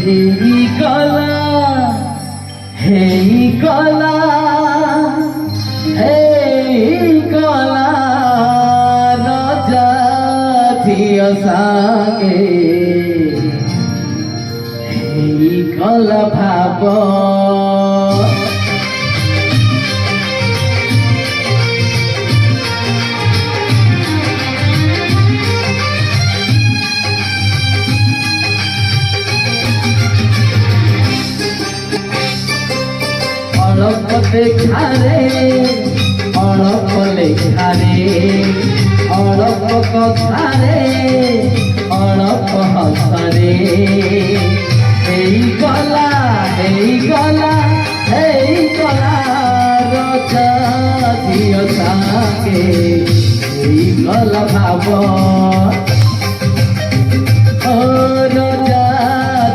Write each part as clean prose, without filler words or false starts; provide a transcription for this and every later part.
হেই কলা হেই কলা হেই কলা রজা ঝিও সাগে হেই কলা ভাব অল্প দেখারে অল্প লেখারে অল্প কথারে অল্প হসরে এই গলা রজা ঝিও সাগে এই গলা ভাব ও রজা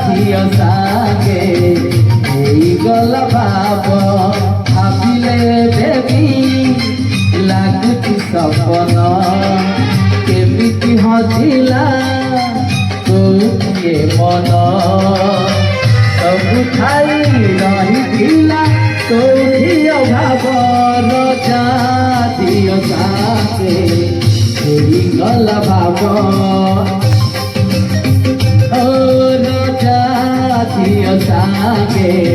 ঝিও সাগে এই গলা ভাব ভাবিলে দেবী ଲାଗୁଛି ସପନ କେମିତି ହଜିଲା ତୋ ମନ ସବୁ ଖାଇ ରହିଥିଲା ତୋରି ଅଭାବ ରଜା ଝିଅ ସାଙ୍ଗେ ହେଇଗଲା ଭାବ ଓ ରଜା ଝିଅ ସାଙ୍ଗେ